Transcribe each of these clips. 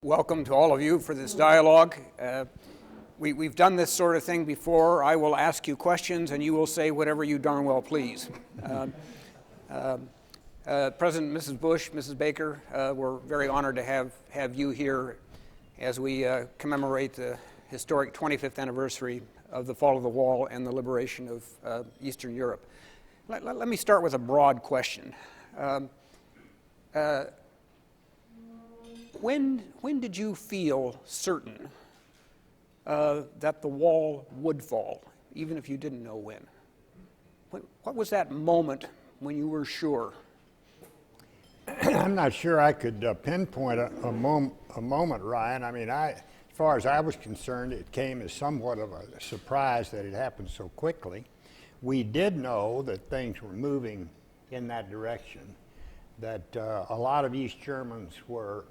Welcome to all of you for this dialogue. We've done this sort of thing before. I will ask you questions and you will say whatever you darn well please. President and Mrs. Bush, Mrs. Baker, we're very honored to have you here as we commemorate the historic 25th anniversary of the fall of the wall and the liberation of Eastern Europe. Let me start with a broad question. When did you feel certain that the wall would fall, even if you didn't know when? What was that moment when you were sure? I'm not sure I could pinpoint a moment, Ryan. I mean, as far as I was concerned, it came as somewhat of a surprise that it happened so quickly. We did know that things were moving in that direction, that a lot of East Germans were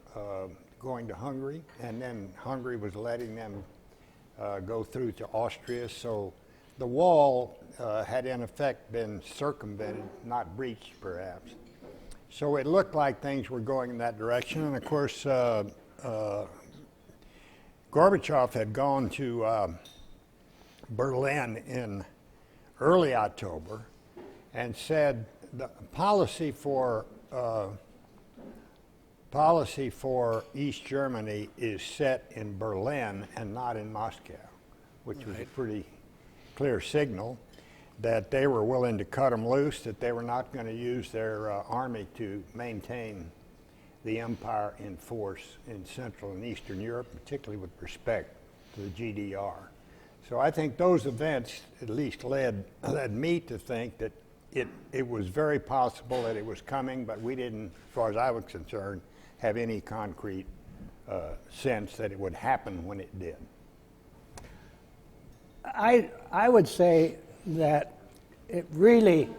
going to Hungary, and then Hungary was letting them go through to Austria. So the wall had in effect been circumvented, not breached perhaps. So it looked like things were going in that direction. And of course, Gorbachev had gone to Berlin in early October and said the policy for East Germany is set in Berlin and not in Moscow, which was a pretty clear signal that they were willing to cut them loose, that they were not going to use their army to maintain the empire in force in Central and Eastern Europe, particularly with respect to the GDR. So I think those events at least led me to think that it was very possible that it was coming, but we didn't, as far as I was concerned, have any concrete sense that it would happen when it did. I would say that it really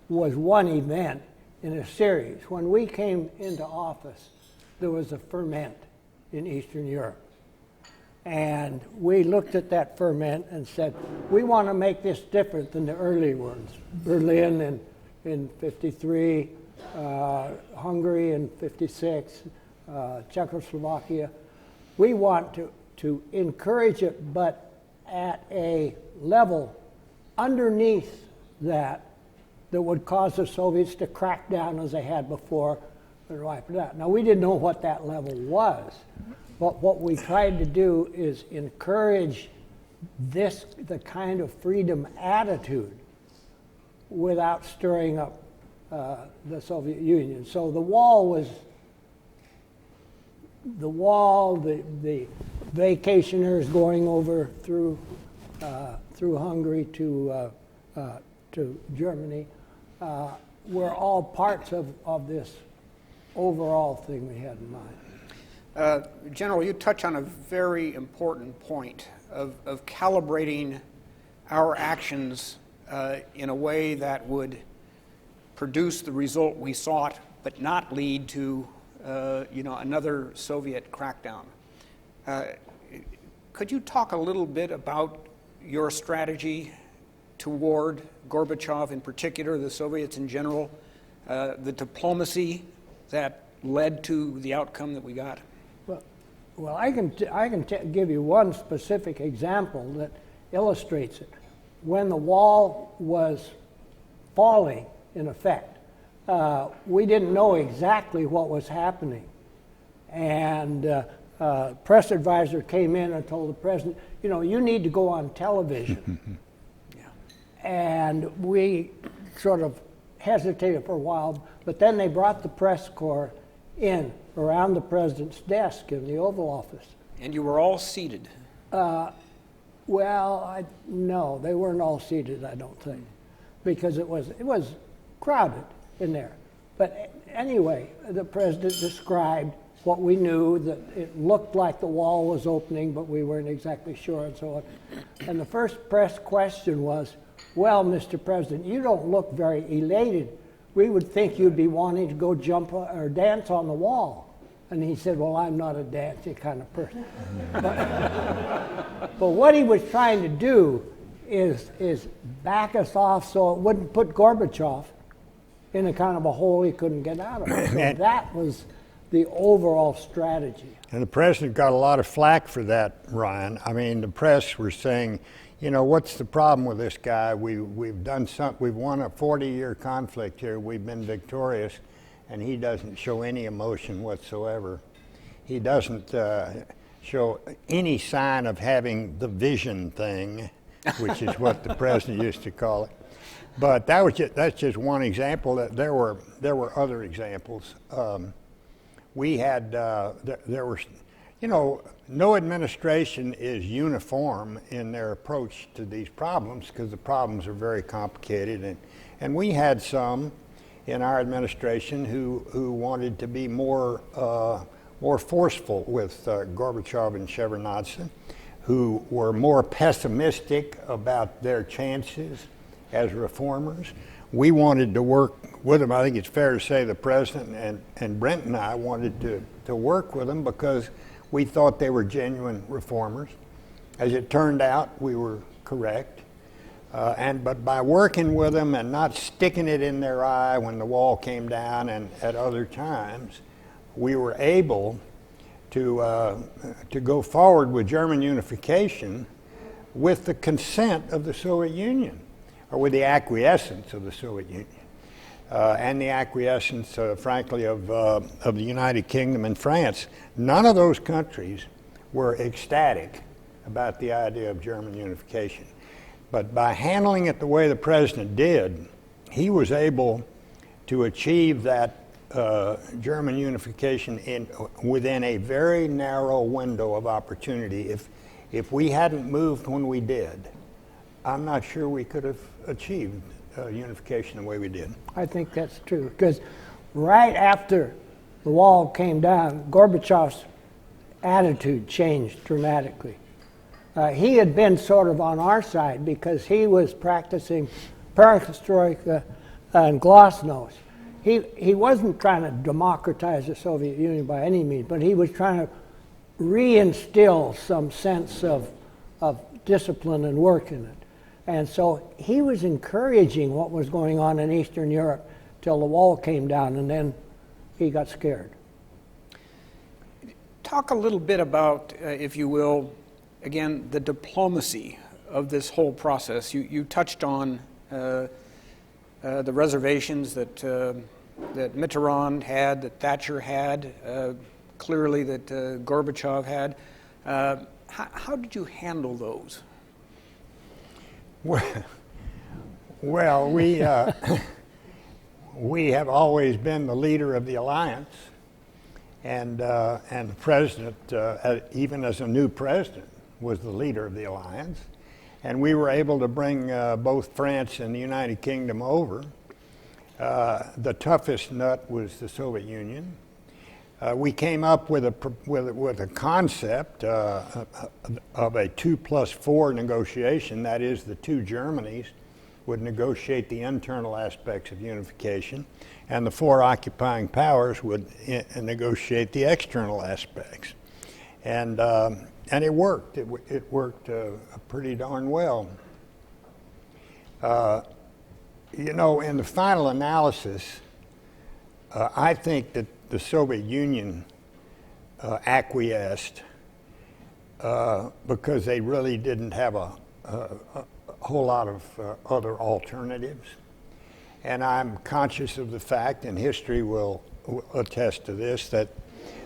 was one event in a series. When we came into office, there was a ferment in Eastern Europe. And we looked at that ferment and said, we want to make this different than the early ones. Berlin in 53, Hungary in 56, Czechoslovakia. We want to encourage it, but at a level underneath that would cause the Soviets to crack down as they had before and wipe it out. Now, we didn't know what that level was, but what we tried to do is encourage the kind of freedom attitude without stirring up the Soviet Union. So the vacationers going over through Hungary to Germany were all parts of this overall thing we had in mind. General, you touch on a very important point of calibrating our actions in a way that would produce the result we sought, but not lead to another Soviet crackdown. Could you talk a little bit about your strategy toward Gorbachev in particular, the Soviets in general, the diplomacy that led to the outcome that we got? Well, I can give you one specific example that illustrates it. When the wall was falling, in effect, we didn't know exactly what was happening. And press advisor came in and told the president, you need to go on television. And we sort of hesitated for a while, but then they brought the press corps in around the president's desk in the Oval Office. And you were all seated? No, they weren't all seated, I don't think, because it was crowded in there. But anyway, the president described what we knew, that it looked like the wall was opening, but we weren't exactly sure, and so on. And the first press question was, well, Mr. President, you don't look very elated. We would think you'd be wanting to go jump or dance on the wall. And he said, well, I'm not a dancing kind of person. But what he was trying to do is back us off so it wouldn't put Gorbachev in a kind of a hole he couldn't get out of. So that was the overall strategy. And the president got a lot of flack for that, Ryan. I mean, the press were saying, you know, what's the problem with this guy? We've done something. We've won a 40-year conflict here. We've been victorious, and he doesn't show any emotion whatsoever. He doesn't show any sign of having the vision thing, which is what the president used to call it. But that's just one example. There were other examples. We had there were, you know, no administration is uniform in their approach to these problems because the problems are very complicated, and we had some in our administration who wanted to be more forceful with Gorbachev and Shevardnadze, who were more pessimistic about their chances as reformers. We wanted to work with them. I think it's fair to say the president and Brent and I wanted to work with them because we thought they were genuine reformers. As it turned out, we were correct. But by working with them and not sticking it in their eye when the wall came down and at other times, we were able to go forward with German unification with the consent of the Soviet Union, or with the acquiescence of the Soviet Union, and the acquiescence, frankly, of the United Kingdom and France. None of those countries were ecstatic about the idea of German unification. But by handling it the way the president did, he was able to achieve that German unification within a very narrow window of opportunity. If we hadn't moved when we did, I'm not sure we could have achieved unification the way we did. I think that's true, because right after the wall came down, Gorbachev's attitude changed dramatically. He had been sort of on our side because he was practicing perestroika and glasnost. He wasn't trying to democratize the Soviet Union by any means, but he was trying to reinstill some sense of discipline and work in it. And so he was encouraging what was going on in Eastern Europe till the wall came down, and then he got scared. Talk a little bit about, if you will, again, the diplomacy of this whole process. You touched on the reservations that Mitterrand had, that Thatcher had, clearly that Gorbachev had. How did you handle those? Well, we have always been the leader of the alliance, and the president, even as a new president, was the leader of the alliance, and we were able to bring both France and the United Kingdom over. The toughest nut was the Soviet Union. We came up with a concept of a 2+4 negotiation. That is, the two Germanys would negotiate the internal aspects of unification, and the four occupying powers would negotiate the external aspects. And it worked. It worked pretty darn well. You know, in the final analysis, I think that the Soviet Union acquiesced because they really didn't have a whole lot of other alternatives. And I'm conscious of the fact, and history will attest to this, that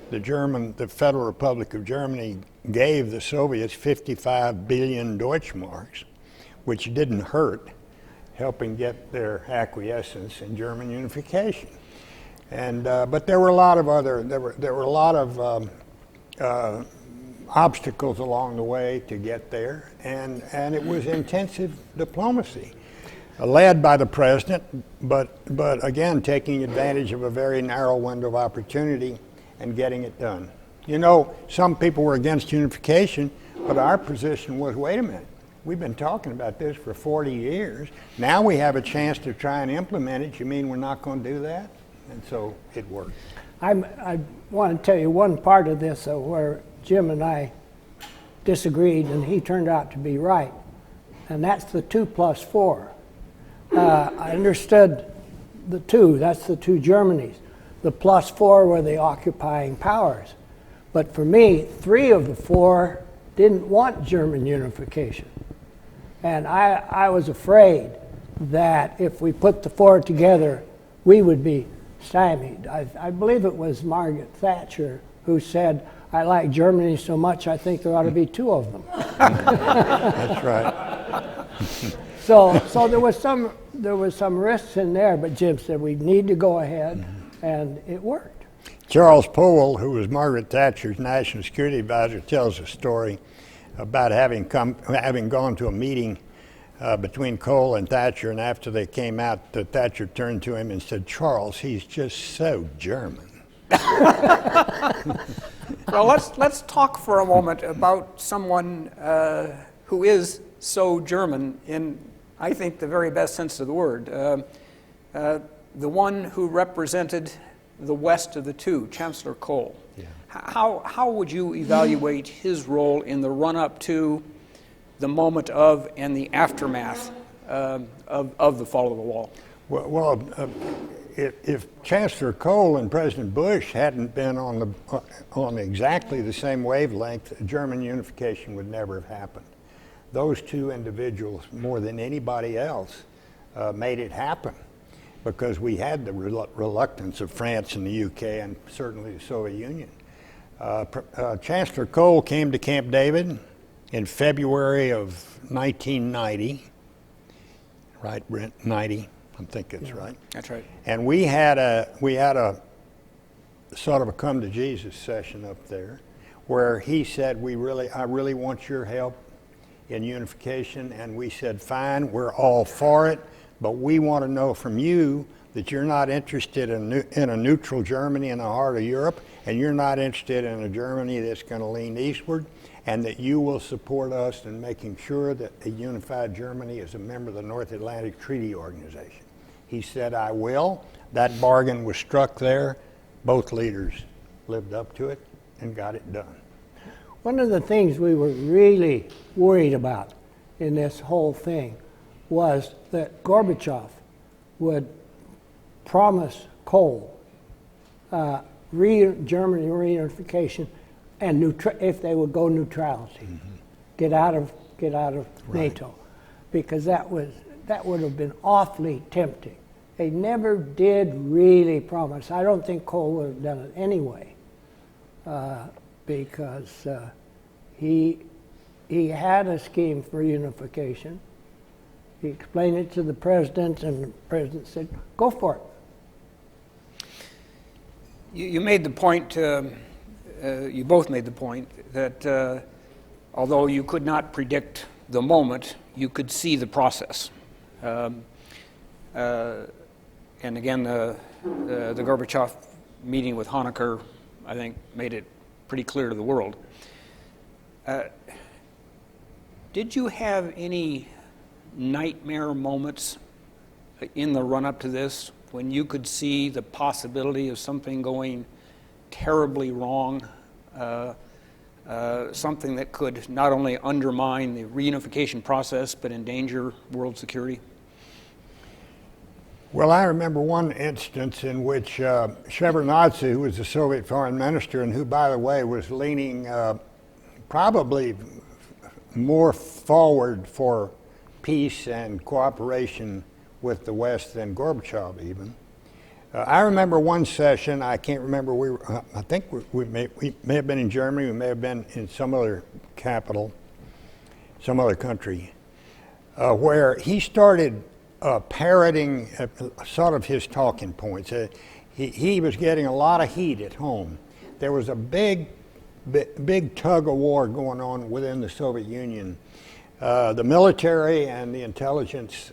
the Federal Republic of Germany gave the Soviets 55 billion Deutschmarks, which didn't hurt, helping get their acquiescence in German unification. And but there were a lot of obstacles along the way to get there, and it was intensive diplomacy, led by the president, but again taking advantage of a very narrow window of opportunity and getting it done. You know, some people were against unification, but our position was, wait a minute, we've been talking about this for 40 years. Now we have a chance to try and implement it. You mean we're not going to do that? And so it worked. I want to tell you one part of this where Jim and I disagreed, and he turned out to be right, and that's the 2+4. I understood the two, that's the two Germanys. The plus 4 were the occupying powers. But for me, 3 of the 4 didn't want German unification. And I was afraid that if we put the 4 together, we would be stymied. I believe it was Margaret Thatcher who said, "I like Germany so much, I think there ought to be 2 of them." That's right. So there was some risks in there, but Jim said we need to go ahead, and it worked. Charles Powell, who was Margaret Thatcher's national security advisor, tells a story about having gone to a meeting between Kohl and Thatcher, and after they came out, Thatcher turned to him and said, "Charles, he's just so German." Well, let's talk for a moment about someone who is so German in, I think, the very best sense of the word. The one who represented the West of the two, Chancellor Kohl. Yeah. How would you evaluate his role in the run-up to, the moment of, and the aftermath of the fall of the wall? Well, if Chancellor Kohl and President Bush hadn't been on exactly the same wavelength, German unification would never have happened. Those 2 individuals, more than anybody else, made it happen, because we had the reluctance of France and the UK and certainly the Soviet Union. Chancellor Kohl came to Camp David in February of 1990. Right, Brent? 90. I think that's right. That's right. And we had a sort of a come to Jesus session up there, where he said, I really want your help in unification, and we said, fine, we're all for it, but we want to know from you that you're not interested in a neutral Germany in the heart of Europe, and you're not interested in a Germany that's going to lean eastward, and that you will support us in making sure that a unified Germany is a member of the North Atlantic Treaty Organization. He said, I will. That bargain was struck there. Both leaders lived up to it and got it done. One of the things we were really worried about in this whole thing was that Gorbachev would promise Kohl Germany reunification and if they would go neutrality, get out of NATO, because that would have been awfully tempting. They never did really promise. I don't think Kohl would have done it anyway, because he had a scheme for unification. He explained it to the president, and the president said, "Go for it." You made the point. You both made the point that although you could not predict the moment, you could see the process. And again, the Gorbachev meeting with Honecker, I think, made it pretty clear to the world. Did you have any nightmare moments in the run-up to this when you could see the possibility of something going terribly wrong, something that could not only undermine the reunification process but endanger world security? Well, I remember one instance in which Shevardnadze, who was the Soviet foreign minister and who, by the way, was leaning probably more forward for peace and cooperation with the West than Gorbachev even. I remember one session, I can't remember, I think we may have been in Germany, we may have been in some other capital, some other country, where he started parroting sort of his talking points. He was getting a lot of heat at home. There was a big tug of war going on within the Soviet Union. The military and the intelligence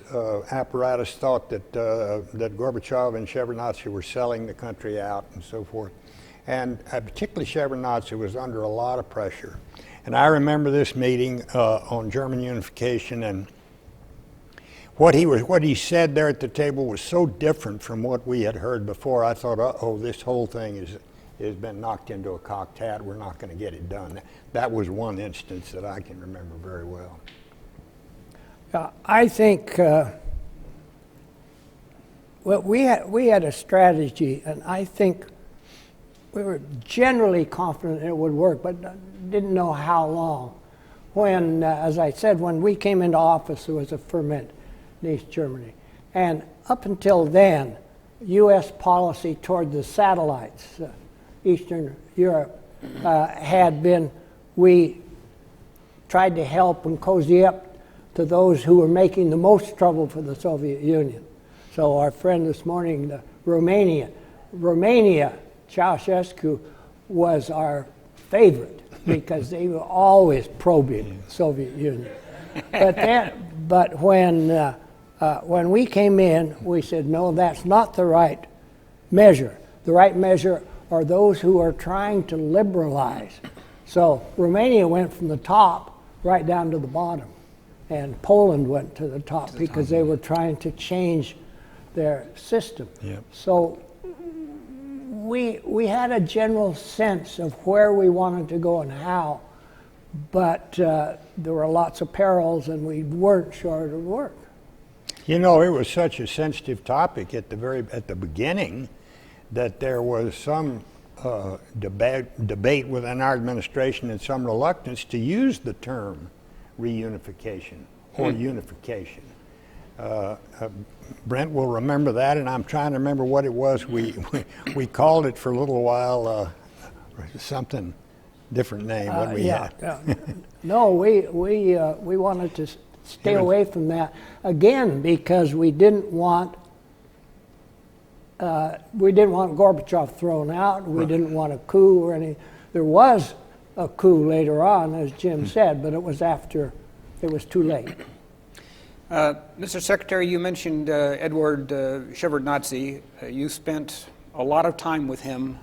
apparatus thought that Gorbachev and Shevardnadze were selling the country out and so forth. And particularly Shevardnadze was under a lot of pressure. And I remember this meeting on German unification, and what he said there at the table was so different from what we had heard before. I thought, uh-oh, this whole thing has been knocked into a cocked hat. We're not going to get it done. That was one instance that I can remember very well. Well, we had a strategy, and I think we were generally confident it would work, but didn't know how long. When, as I said, when we came into office, there was a ferment in East Germany. And up until then, U.S. policy toward the satellites, Eastern Europe, had been, we tried to help and cozy up to those who were making the most trouble for the Soviet Union. So our friend this morning, Romania, Ceausescu was our favorite because they were always probing the Soviet Union. But when we came in, we said, no, that's not the right measure. The right measure are those who are trying to liberalize. So Romania went from the top right down to the bottom, and Poland went to the top because they were trying to change their system. Yep. So we had a general sense of where we wanted to go and how, but there were lots of perils, and we weren't sure it would work. You know, it was such a sensitive topic at the beginning that there was some debate within our administration and some reluctance to use the term reunification or unification. Brent will remember that, and I'm trying to remember what it was. We called it for a little while something different name. What we had. No, we wanted to stay away from that again because we didn't want Gorbachev thrown out. We didn't want a coup or any. There was a coup later on, as Jim said, but it was after it was too late. Mr. Secretary, you mentioned Edward Shevardnadze. You spent a lot of time with him,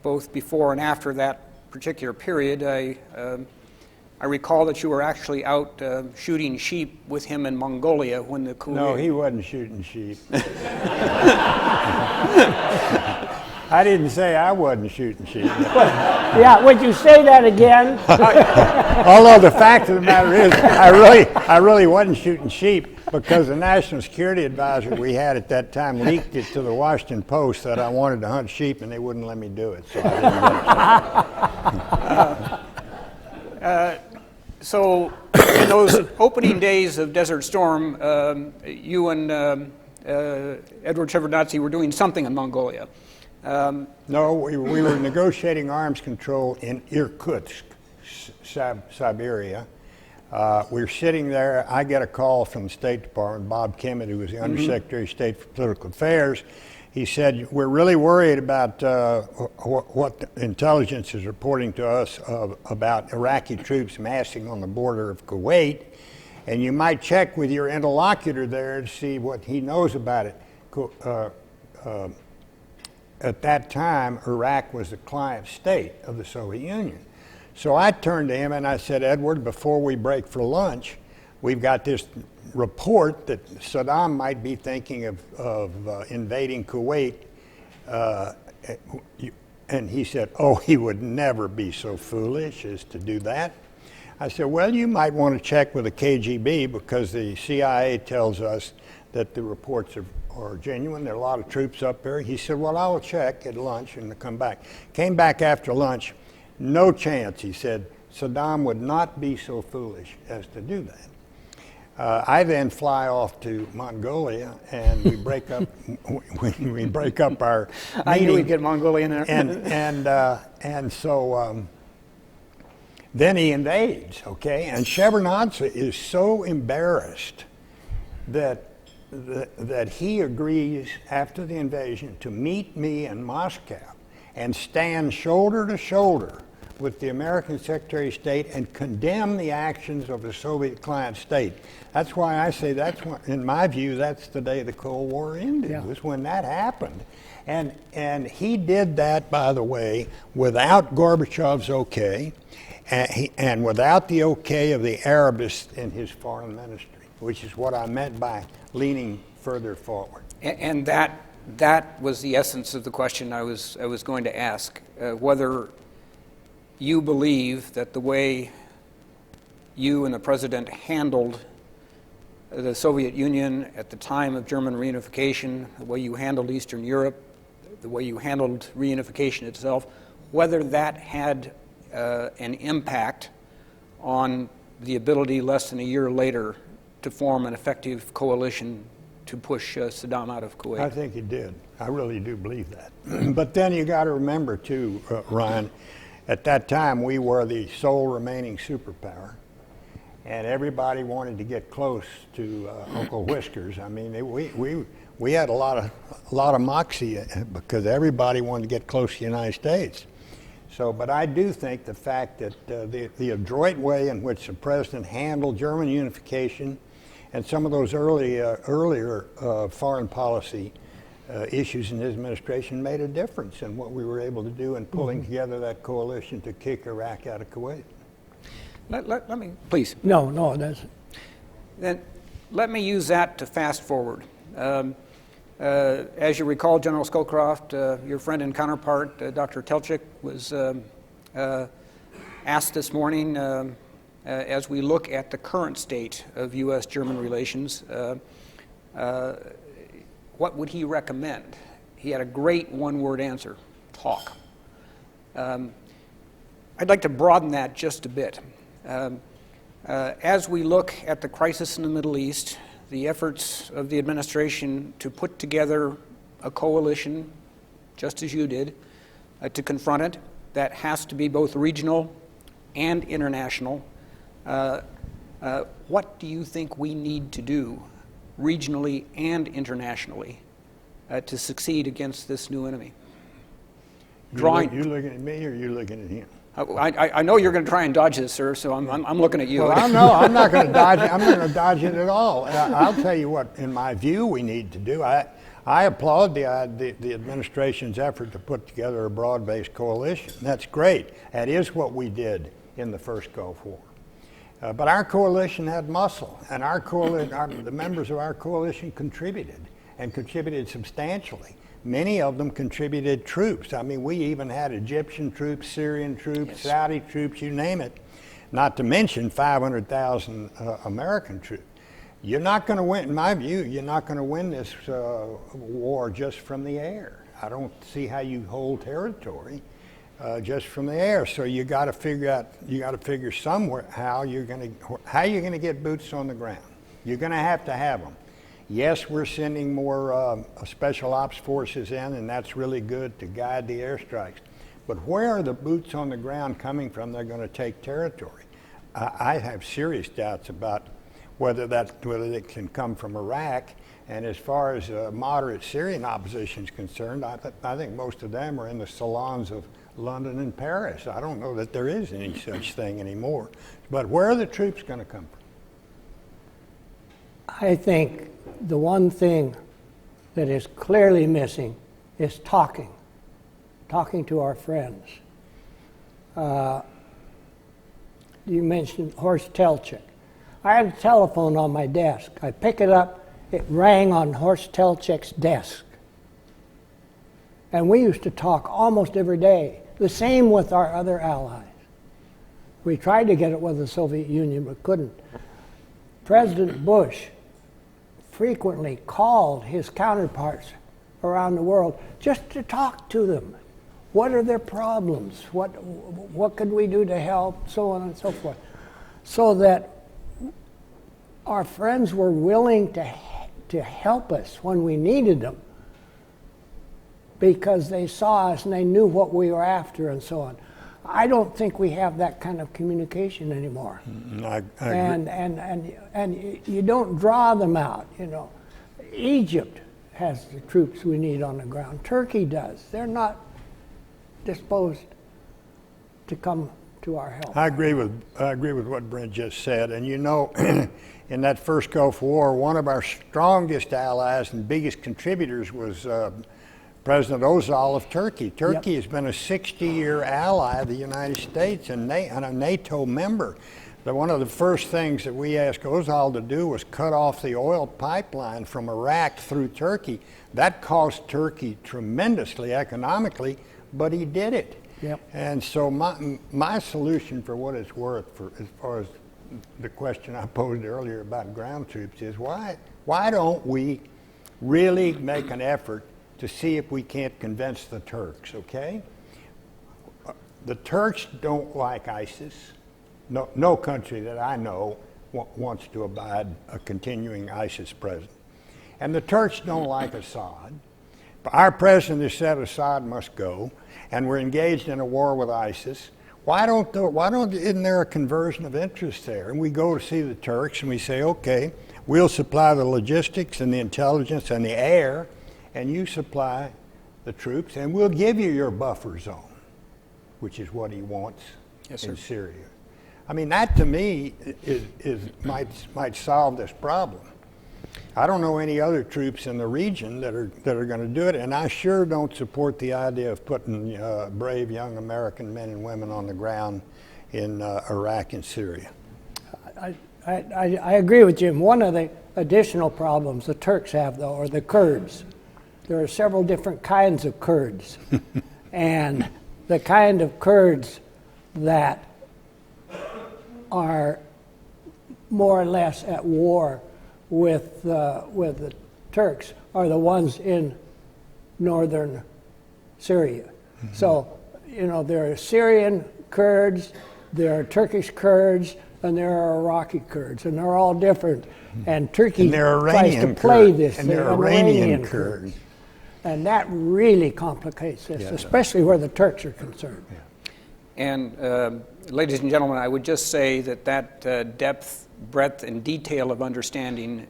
both before and after that particular period. I recall that you were actually out shooting sheep with him in Mongolia when the coup. No, he wasn't shooting sheep. I didn't say I wasn't shooting sheep. Yeah, would you say that again? Although the fact of the matter is, I really wasn't shooting sheep because the national security advisor we had at that time leaked it to the Washington Post that I wanted to hunt sheep, and they wouldn't let me do it. So I didn't So in those opening days of Desert Storm, you and Edward Shevardnadze were doing something in Mongolia. No, we were negotiating arms control in Irkutsk, Siberia. We were sitting there. I get a call from the State Department, Bob Kimmett, who was the Undersecretary of State for Political Affairs. He said, we're really worried about what the intelligence is reporting to us about Iraqi troops massing on the border of Kuwait, and you might check with your interlocutor there to see what he knows about it. At that time, Iraq was a client state of the Soviet Union. So I turned to him and I said, Edward, before we break for lunch, we've got this report that Saddam might be thinking of invading Kuwait. And he said, oh, he would never be so foolish as to do that. I said, well, you might want to check with the KGB because the CIA tells us that the reports are genuine. There are a lot of troops up there. He said, well, I'll check at lunch and come back. Came back after lunch. No chance, he said. Saddam would not be so foolish as to do that. I then fly off to Mongolia, and we break up. we break up our meeting. I knew we'd get Mongolia in there. And so then he invades. Okay, and Shevardnadze is so embarrassed that he agrees after the invasion to meet me in Moscow and stand shoulder to shoulder with the American Secretary of State and condemn the actions of the Soviet client state. That's why I say in my view, that's the day the Cold War ended, was when that happened. And he did that, by the way, without Gorbachev's okay, and without the okay of the Arabists in his foreign ministry, which is what I meant by leaning further forward. And that was the essence of the question I was going to ask, whether you believe that the way you and the president handled the Soviet Union at the time of German reunification, the way you handled Eastern Europe, the way you handled reunification itself, whether that had an impact on the ability less than a year later to form an effective coalition to push Saddam out of Kuwait. I think it did. I really do believe that. But then you got to remember too, Ryan, at that time we were the sole remaining superpower, and everybody wanted to get close to Uncle Whiskers. I mean, we had a lot of moxie because everybody wanted to get close to the United States. So, but I do think the fact that the adroit way in which the president handled German unification and some of those earlier foreign policy issues in his administration made a difference in what we were able to do in pulling together that coalition to kick Iraq out of Kuwait. Let me, please. No, that's... Then let me use that to fast forward. As you recall, General Scowcroft, your friend and counterpart, Dr. Telchik, was asked this morning, as we look at the current state of U.S.-German relations, what would he recommend? He had a great one-word answer: talk. I'd like to broaden that just a bit. As we look at the crisis in the Middle East, the efforts of the administration to put together a coalition, just as you did, to confront it, that has to be both regional and international. What do you think we need to do, regionally and internationally, to succeed against this new enemy? You looking at me or you looking at him? I know you're going to try and dodge this, sir, so I'm looking at you. Well, no, I'm not going to dodge it. I'm not going to dodge it at all. I'll tell you what, in my view, we need to do. I applaud the administration's effort to put together a broad-based coalition. That's great. That is what we did in the first Gulf War. But our coalition had muscle, and the members of our coalition contributed, and contributed substantially. Many of them contributed troops. I mean, we even had Egyptian troops, Syrian troops, yes, Saudi troops, you name it, not to mention 500,000 American troops. You're not going to win, in my view, you're not going to win this war just from the air. I don't see how you hold territory just from the air. So you got to figure somewhere how you're going to get boots on the ground. You're going to have them. Yes, we're sending more special ops forces in, and that's really good to guide the airstrikes. But where are the boots on the ground coming from? They're going to take territory. I have serious doubts about whether they can come from Iraq. And as far as moderate Syrian opposition is concerned, I think most of them are in the salons of London and Paris. I don't know that there is any such thing anymore. But where are the troops going to come from? I think the one thing that is clearly missing is talking to our friends. You mentioned Horst Telchik. I had a telephone on my desk. I pick it up, it rang on Horst Telchik's desk. And we used to talk almost every day. The same with our other allies. We tried to get it with the Soviet Union, but couldn't. President Bush frequently called his counterparts around the world just to talk to them. What are their problems? What could we do to help? So on and so forth. So that our friends were willing to help us when we needed them because they saw us and they knew what we were after and so on. I don't think we have that kind of communication anymore. I agree. And you don't draw them out, you know. Egypt has the troops we need on the ground. Turkey does. They're not disposed to come to our help. I agree with what Brent just said. And you know, in that first Gulf War, one of our strongest allies and biggest contributors was President Özal of Turkey. Turkey has been a 60-year ally of the United States and a NATO member. But one of the first things that we asked Özal to do was cut off the oil pipeline from Iraq through Turkey. That cost Turkey tremendously economically, but he did it. Yep. And so my solution, for what it's worth, as far as the question I posed earlier about ground troops is why don't we really make an effort to see if we can't convince the Turks, okay? The Turks don't like ISIS. No country that I know wants to abide a continuing ISIS presence. And the Turks don't like Assad. But our president has said Assad must go, and we're engaged in a war with ISIS. Isn't there a conversion of interest there? And we go to see the Turks and we say, okay, we'll supply the logistics and the intelligence and the air, and you supply the troops, and we'll give you your buffer zone, which is what he wants in Syria. I mean, that to me might solve this problem. I don't know any other troops in the region that are going to do it, and I sure don't support the idea of putting brave young American men and women on the ground in Iraq and Syria. I agree with Jim. One of the additional problems the Turks have, though, are the Kurds. There are several different kinds of Kurds, and the kind of Kurds that are more or less at war with the Turks are the ones in northern Syria. Mm-hmm. So, there are Syrian Kurds, there are Turkish Kurds, and there are Iraqi Kurds, and they're all different. And Turkey tries to play this. And there are Iranian Kurds. And that really complicates this, especially where the Turks are concerned. Yeah. And ladies and gentlemen, I would just say that depth, breadth, and detail of understanding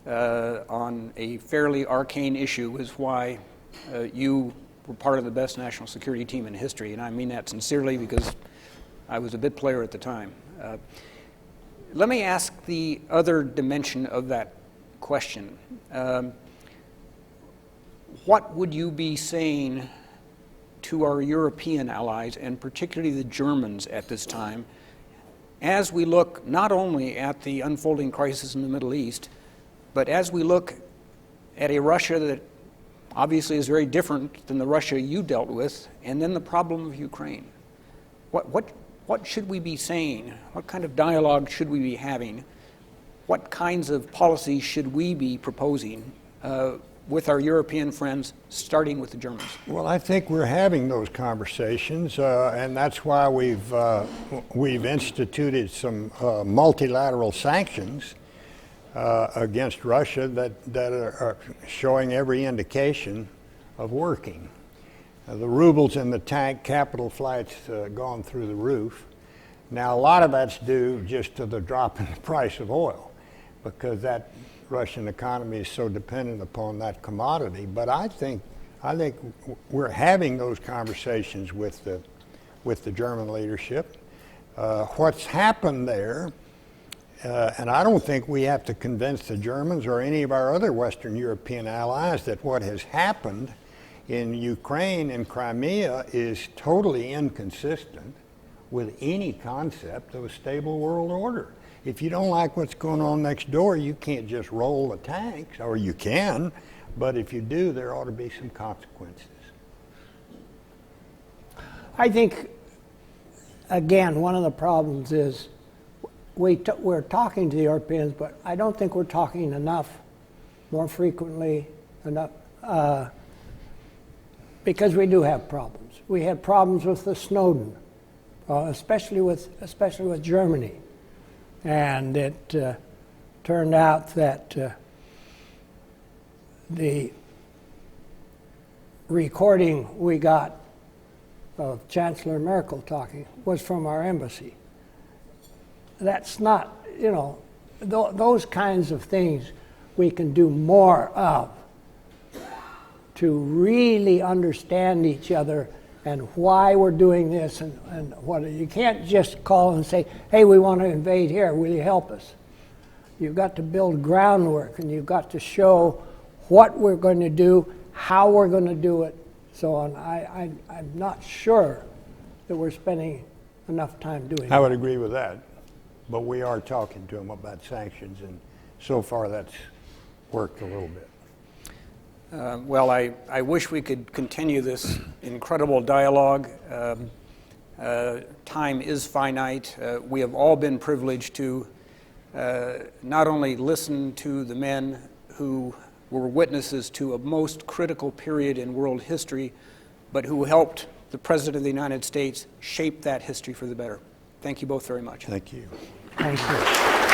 on a fairly arcane issue is why you were part of the best national security team in history, and I mean that sincerely because I was a bit player at the time. Let me ask the other dimension of that question. What would you be saying to our European allies, and particularly the Germans at this time, as we look not only at the unfolding crisis in the Middle East, but as we look at a Russia that obviously is very different than the Russia you dealt with, and then the problem of Ukraine? What should we be saying? What kind of dialogue should we be having? What kinds of policies should we be proposing with our European friends, starting with the Germans? Well, I think we're having those conversations, and that's why we've instituted some multilateral sanctions against Russia that are showing every indication of working. The rubles in the tank, capital flights gone through the roof. Now, a lot of that's due just to the drop in the price of oil, because that Russian economy is so dependent upon that commodity. But I think we're having those conversations with the German leadership. What's happened there, and I don't think we have to convince the Germans or any of our other Western European allies that what has happened in Ukraine and Crimea is totally inconsistent with any concept of a stable world order. If you don't like what's going on next door, you can't just roll the tanks, or you can, but if you do, there ought to be some consequences. I think, again, one of the problems is we're talking to the Europeans, but I don't think we're talking enough, more frequently enough, because we do have problems. We had problems with the Snowden, especially with Germany. And it turned out that the recording we got of Chancellor Merkel talking was from our embassy. That's not, those kinds of things we can do more of to really understand each other and why we're doing this and what. You can't just call and say, hey, we want to invade here, will you help us? You've got to build groundwork, and you've got to show what we're going to do, how we're going to do it, so on. I'm not sure that we're spending enough time doing that. I would agree with that, but we are talking to them about sanctions, and so far that's worked a little bit. Well, I wish we could continue this incredible dialogue. Time is finite. We have all been privileged to not only listen to the men who were witnesses to a most critical period in world history, but who helped the President of the United States shape that history for the better. Thank you both very much. Thank you. Thank you.